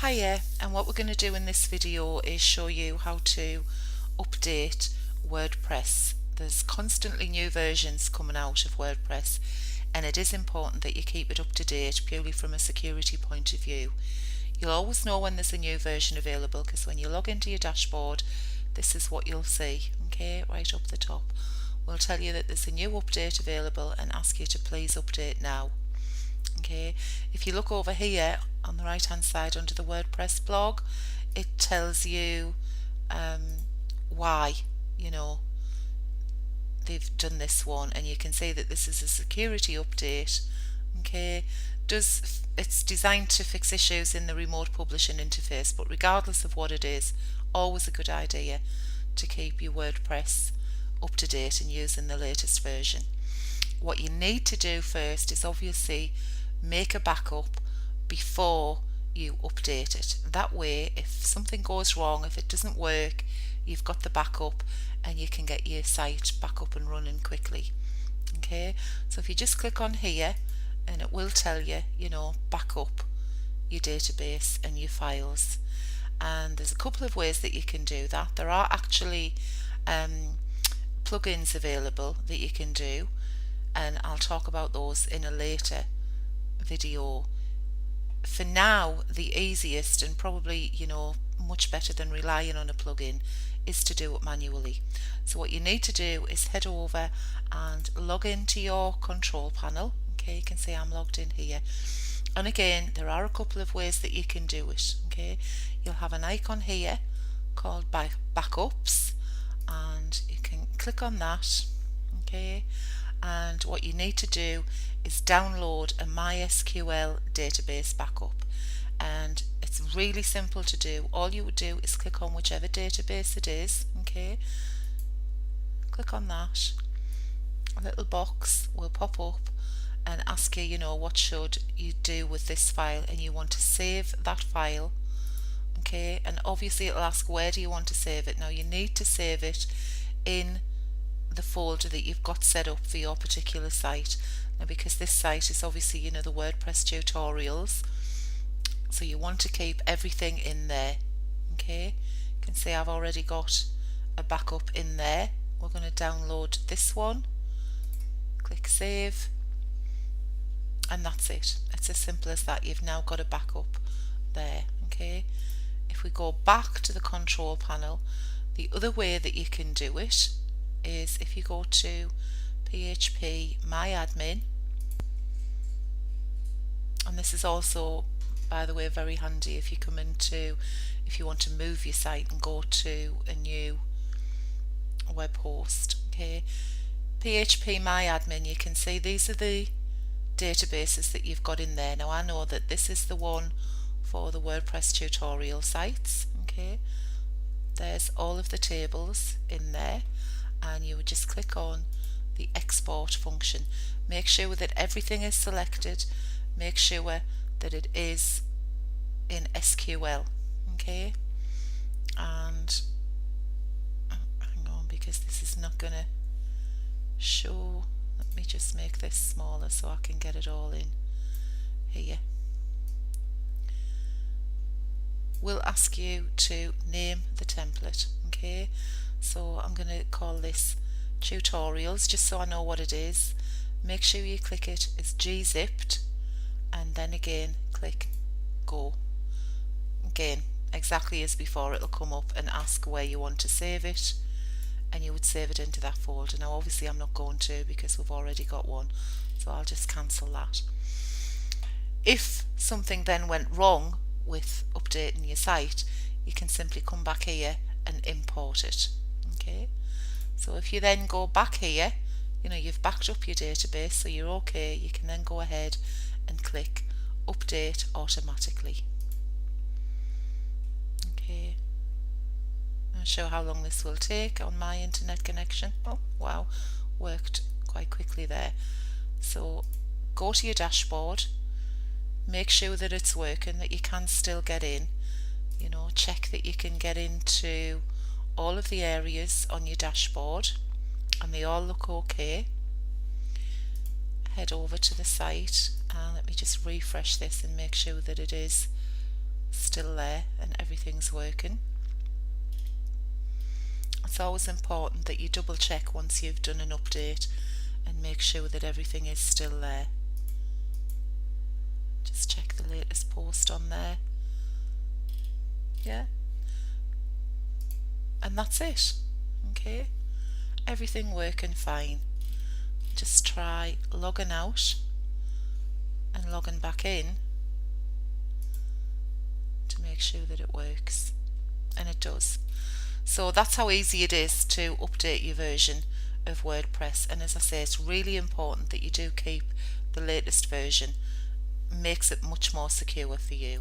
Hiya, and what we're going to do in this video is show you how to update WordPress. There's constantly new versions coming out of WordPress, and it is important that you keep it up to date purely from a security point of view. You'll always know when there's a new version available because when you log into your dashboard, this is what you'll see, okay, right up the top. We'll tell you that there's a new update available and ask you to please update now. Okay, if you look over here on the right hand side under the WordPress blog, it tells you why they've done this one, and you can see that this is a security update. Okay, it's designed to fix issues in the remote publishing interface, but regardless of what it is, always a good idea to keep your WordPress up to date and using the latest version. What you need to do first is obviously make a backup before you update it. That way, if something goes wrong, if it doesn't work, you've got the backup and you can get your site back up and running quickly. Okay, so if you just click on here, and it will tell you, back up your database and your files. And there's a couple of ways that you can do that. There are actually plugins available that you can do, and I'll talk about those in a later video. For now, the easiest and probably much better than relying on a plugin is to do it manually. So what you need to do is head over and log into your control panel. Okay, you can see I'm logged in here, and again there are a couple of ways that you can do it. Okay, you'll have an icon here called backups, and you can click on that. Okay, and what you need to do is download a MySQL database backup, and it's really simple to do. All you would do is click on whichever database it is. Okay, click on that, a little box will pop up and ask you, what should you do with this file, and you want to save that file. Okay, and obviously it'll ask where do you want to save it. Now you need to save it in the folder that you've got set up for your particular site. Now because this site is obviously the WordPress tutorials, so you want to keep everything in there. Okay, you can see I've already got a backup in there. We're going to download this one, click save, and that's it. It's as simple as that. You've now got a backup there. Okay, if we go back to the control panel, the other way that you can do it is if you go to PHP My Admin, and this is also, by the way, very handy if you want to move your site and go to a new web host. Okay, PHP My Admin, you can see these are the databases that you've got in there. Now I know that this is the one for the WordPress tutorial sites. Okay, there's all of the tables in there, and you would just click on the export function. Make sure that everything is selected, make sure that it is in SQL. Okay, and hang on, because this is not gonna show. Let me just make this smaller so I can get it all in here. We'll ask you to name the template. Okay, so I'm going to call this tutorials just so I know what it is. Make sure you click it as gzipped, and then again click go. Again, exactly as before, it'll come up and ask where you want to save it, and you would save it into that folder. Now obviously I'm not going to because we've already got one, so I'll just cancel that. If something then went wrong with updating your site, you can simply come back here and import it. Okay, so if you then go back here, you've backed up your database, so you're okay. You can then go ahead and click update automatically. Okay, I'll show how long this will take on my internet connection. Oh wow, worked quite quickly there. So go to your dashboard, make sure that it's working, that you can still get in. Check that you can get into all of the areas on your dashboard and they all look okay. Head over to the site, and let me just refresh this and make sure that it is still there and everything's working. It's always important that you double check once you've done an update and make sure that everything is still there. Just check the latest post on there. Yeah. And that's it. Okay. Everything working fine. Just try logging out and logging back in to make sure that it works. And it does. So that's how easy it is to update your version of WordPress. And as I say, it's really important that you do keep the latest version. It makes it much more secure for you.